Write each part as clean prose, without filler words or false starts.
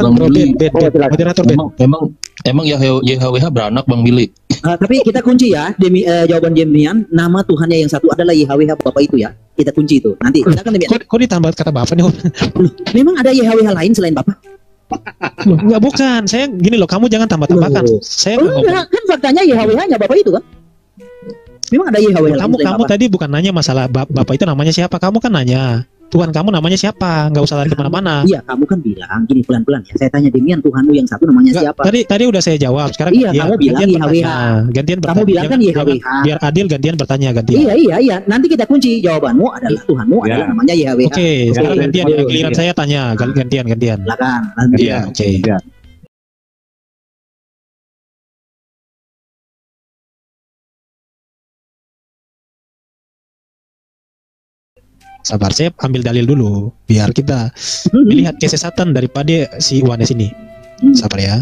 Moderator emang YHWH beranak Bang Billy. Tapi kita kunci ya, jawaban Demian, nama Tuhannya yang satu adalah YHWH Bapak itu ya. Kita kunci itu. Nanti kita akan Demian. Kok ditambah kata Bapak nih? Memang ada YHWH lain selain Bapak? Loh, enggak, bukan. Saya gini loh, kamu jangan tambah-tambahkan. Saya enggak, kan faktanya YHWH-nya Bapak itu kan? Memang ada YHWH lain. Kamu tadi bukan nanya masalah Bapak itu namanya siapa? Kamu kan nanya Tuhan kamu namanya siapa? Nggak usah lari kemana-mana. Iya, kamu kan bilang gini pelan-pelan ya. Saya tanya Demian, Tuhanmu yang satu namanya siapa? Tadi udah saya jawab. Sekarang iya, kamu bilang YHWH. Gantian bertanya. Kamu bilang kan YHWH. Biar adil gantian bertanya gantian. Iya. Nanti kita kunci jawabanmu adalah Tuhanmu adalah namanya YHWH. Oke, sekarang gantian ya. Giliran saya tanya gantian. Silakan. Iya, oke. Sabar, saya ambil dalil dulu biar kita melihat kesesatan daripada si Wanes ini. Sabar ya.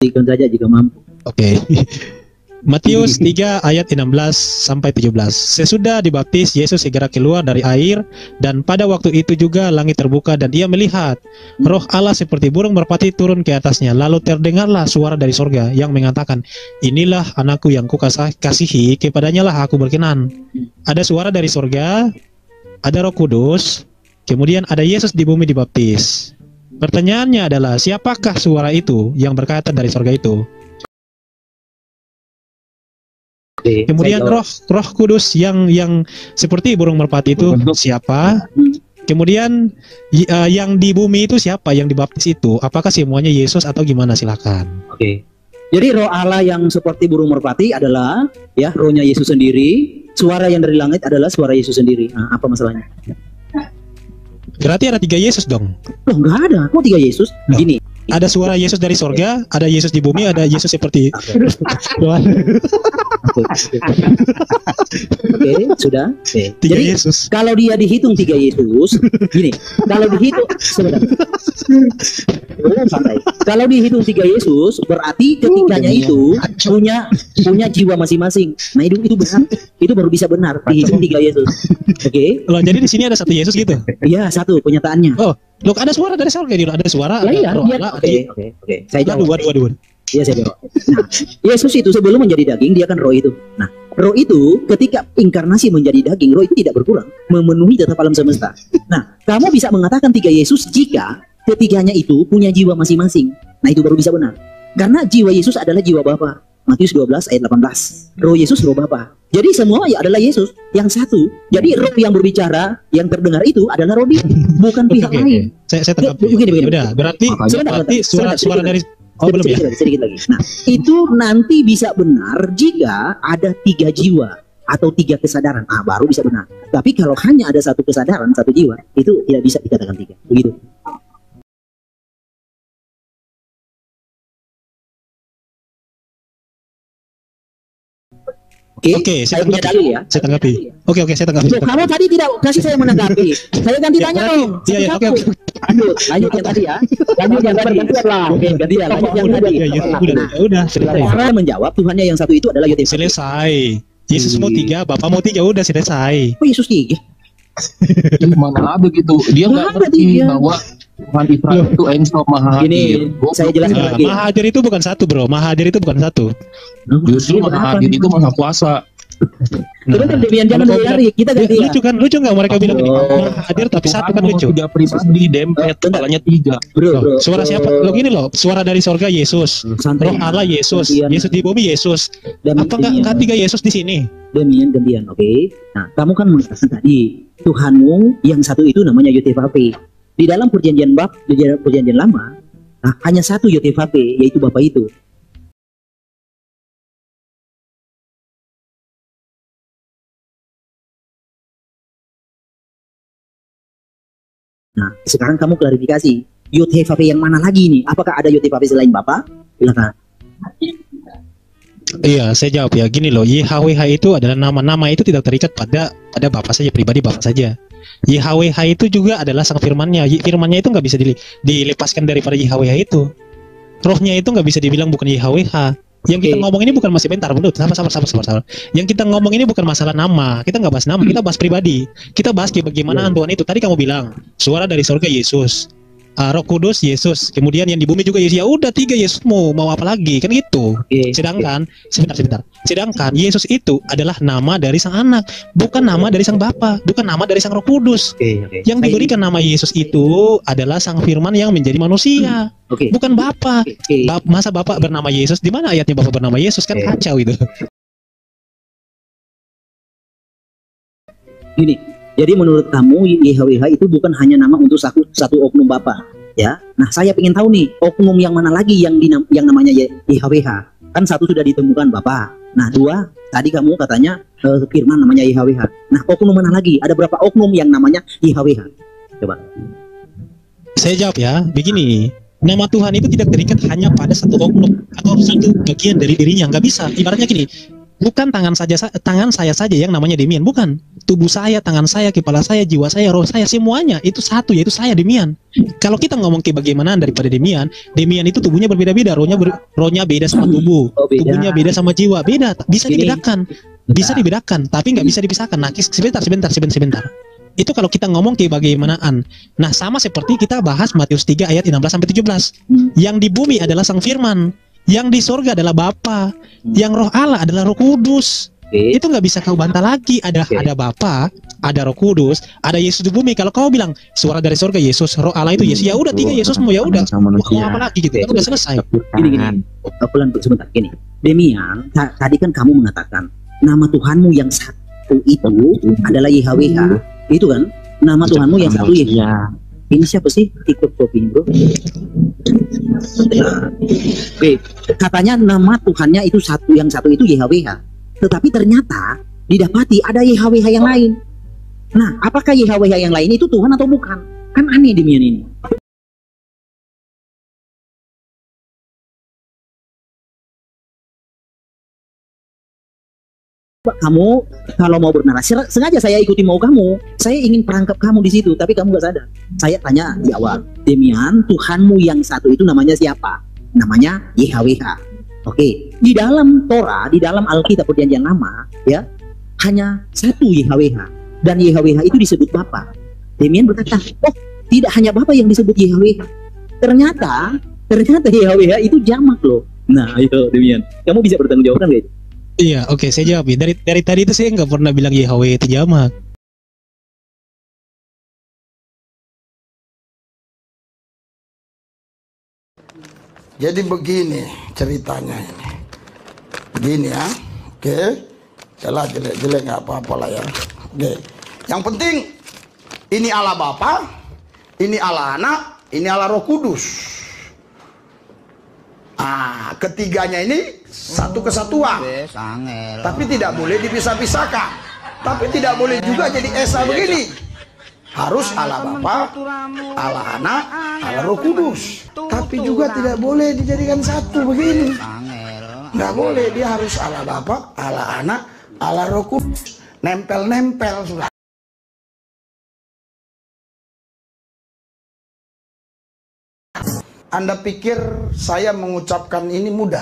Ikut saja jika mampu. Oke. Matius 3 ayat 16 sampai 17. Sesudah dibaptis, Yesus segera keluar dari air, dan pada waktu itu juga langit terbuka dan ia melihat Roh Allah seperti burung merpati turun ke atasnya. Lalu terdengarlah suara dari sorga yang mengatakan, "Inilah anakku yang kukasihi, kepadanya lah aku berkenan." Ada suara dari sorga, ada Roh Kudus, kemudian ada Yesus di bumi dibaptis. Pertanyaannya adalah, siapakah suara itu yang berkata dari sorga itu? Kemudian Roh Kudus yang seperti burung merpati itu siapa? Kemudian yang di bumi itu siapa? Yang dibaptis itu apakah semuanya Yesus atau gimana? Silakan. Oke. Jadi Roh Allah yang seperti burung merpati adalah ya rohnya Yesus sendiri. Suara yang dari langit adalah suara Yesus sendiri. Nah, apa masalahnya? Berarti ada 3 Yesus dong? Loh, nggak ada. Kok 3 Yesus? Gini. Ada suara Yesus dari sorga, ada Yesus di bumi, ada Yesus seperti. Oke, sudah. Oke. Jadi Yesus. Kalau dia dihitung 3 Yesus, gini. Kalau dihitung sebentar. Santai. Kalau dihitung 3 Yesus, berarti ketiganya itu punya jiwa masing-masing. Nah, itu benar. Itu baru bisa benar dihitung 3 Yesus. Oke. Loh, jadi di sini ada 1 Yesus gitu? Iya, 1 penyataannya. Oh, loh, ada suara dari sorga dulu, ada suara. Iya. Oke. Saya jawab. Dua. Iya, saya jawab. Nah, Yesus itu sebelum menjadi daging, dia kan roh itu. Nah, roh itu ketika inkarnasi menjadi daging, roh itu tidak berkurang, memenuhi tetap alam semesta. Nah, kamu bisa mengatakan 3 Yesus jika ketiganya itu punya jiwa masing-masing. Nah, itu baru bisa benar. Karena jiwa Yesus adalah jiwa Bapa. Matius 12 ayat 18. Roh Yesus, roh Bapa. Jadi semua ya adalah Yesus yang satu. Jadi roh yang berbicara, yang terdengar itu adalah roh dia, bukan pihak lain. Saya tangkap. Begini. Udah, berarti suara dari belum ya? Sedikit lagi. Nah, itu nanti bisa benar jika ada 3 jiwa atau 3 kesadaran. Ah, baru bisa benar. Tapi kalau hanya ada 1 kesadaran, 1 jiwa, itu tidak bisa dikatakan 3. Begitu. Oke, saya punya dalil ya. Saya tanggapi. Oke, saya tanggapi. Kamu tadi tidak kasih saya menanggapi. Saya ganti tanya dong. Iya, oke. Lanjut yang tadi ya. Lanjut yang tadi. Oke, ganti ya. Lanjut yang tadi. Udah, selesai. Cara menjawab Tuhannya yang satu itu adalah Yesus. Selesai. Yesus mau 3, Bapak mau 3, udah selesai. Oh, Yesus 3. Mana ada gitu. Dia nggak ngerti bahwa Tuhan Israel itu Enso Mahadir. Gini, saya jelaskan lagi. Mahadir itu bukan 1, bro. Mahadir itu bukan 1. Justru Mahadir itu Maha Kuasa. Terus kan Demian jangan lari, kita ganti. Lucu nggak mereka bilang Mahadir tapi 1 kan lucu. 3 pribadi dempet, kepalanya 3. Bro, suara siapa? Lo gini loh, suara dari sorga Yesus, Roh Allah Yesus, Yesus di bumi Yesus. Apa nggak 3 Yesus di sini? Demian gantian, oke. Nah, kamu kan mengatakan tadi Tuhanmu yang satu itu namanya Yotevave. Di dalam perjanjian lama, nah, hanya satu YHWH, yaitu Bapa itu. Nah, sekarang kamu klarifikasi, YHWH yang mana lagi nih? Apakah ada YHWH selain Bapa? Silakan. Iya, saya jawab ya. Gini loh, YHWH itu adalah nama-nama itu tidak terikat pada Bapa saja, pribadi Bapa saja. YHWH itu juga adalah sang firmannya. Firmannya itu nggak bisa dilepaskan daripada YHWH itu. Rohnya itu nggak bisa dibilang bukan YHWH. Yang kita ngomong ini bukan, masih bentar, menurut sabar. Yang kita ngomong ini bukan masalah nama. Kita nggak bahas nama, kita bahas pribadi. Kita bahas bagaimana Tuhan itu. Tadi kamu bilang suara dari surga Yesus, Roh Kudus Yesus, kemudian yang di bumi juga Yesus. Ya udah, 3 Yesus, mau apa lagi, kan gitu. Sedangkan sedangkan Yesus itu adalah nama dari sang anak, bukan nama dari sang Bapa, bukan nama dari sang Roh Kudus. Yang diberikan nama Yesus itu adalah sang firman yang menjadi manusia, bukan Bapa. Masa Bapa bernama Yesus? Di mana ayatnya Bapa bernama Yesus? Kan kacau itu. Gini, jadi menurut kamu YHWH itu bukan hanya nama untuk satu oknum Bapa, ya? Nah, saya ingin tahu nih, oknum yang mana lagi yang namanya YHWH? Kan satu sudah ditemukan Bapa. Nah, 2 tadi kamu katanya firman namanya YHWH. Nah, oknum mana lagi? Ada berapa oknum yang namanya YHWH? Coba. Saya jawab ya, begini. Nama Tuhan itu tidak terikat hanya pada satu oknum atau satu bagian dari dirinya. Nggak bisa. Ibaratnya gini, bukan tangan saya saja yang namanya Demian, bukan. Tubuh saya, tangan saya, kepala saya, jiwa saya, roh saya, semuanya itu satu, yaitu saya, Demian. Kalau kita ngomong ke bagaimana daripada Demian itu tubuhnya berbeda-beda, rohnya beda sama tubuh, tubuhnya beda sama jiwa, beda, bisa dibedakan, tapi nggak bisa dipisahkan. Nah, sebentar. Itu kalau kita ngomong ke bagaimanaan. Nah, sama seperti kita bahas Matius 3 ayat 16 sampai 17. Yang di bumi adalah sang firman, yang di sorga adalah Bapa, yang Roh Allah adalah Roh Kudus. Itu nggak bisa kau bantah lagi. Ada Bapa, ada Roh Kudus, ada Yesus di bumi. Kalau kau bilang suara dari sorga Yesus, Roh Allah itu Yesus, ya udah 3 Yesus, mau ya udah, mau apa lagi gitu. Itu udah selesai. Gini. Pelan sebentar gini. Demian, tadi kan kamu mengatakan nama Tuhanmu yang satu itu adalah YHWH. Itu kan nama Tuhanmu yang satu ya. Ini siapa sih TikTok ini, bro? Katanya nama Tuhannya itu satu, yang satu itu YHWH. Tetapi ternyata didapati ada YHWH yang lain. Nah, apakah YHWH yang lain itu Tuhan atau bukan? Kan aneh Demian ini. Kamu kalau mau bernarasi, sengaja saya ikuti mau kamu. Saya ingin perangkap kamu di situ, tapi kamu gak sadar. Saya tanya di awal, Demian, Tuhanmu yang satu itu namanya siapa? Namanya YHWH. Oke, di dalam Torah, di dalam Alkitab Perjanjian Lama, ya, hanya satu YHWH, dan YHWH itu disebut Bapa. Demian berkata, oh, tidak hanya Bapa yang disebut YHWH. Ternyata YHWH itu jamak loh. Nah, itu Demian. Kamu bisa bertanggung jawab kan, guys? Iya, oke, saya jawab ya. Dari tadi itu saya nggak pernah bilang YHWH itu jamak. Jadi begini ceritanya ini. Begini ya. Oke. Yalah, jelek-jelek nggak apa-apa lah ya. Oke. Yang penting ini Allah Bapa, ini Allah Anak, ini Allah Roh Kudus. Ketiganya ini satu kesatuan. Tapi tidak boleh dipisah-pisahkan. Tapi tidak boleh juga jadi esa begini. Harus Allah Bapa, Allah Anak, Allah Roh Kudus. Tapi juga tidak boleh dijadikan satu begini. Nggak boleh, dia harus Allah Bapa, Allah Anak, Allah Roh Kudus. Nempel-nempel sudah. Anda pikir saya mengucapkan ini mudah?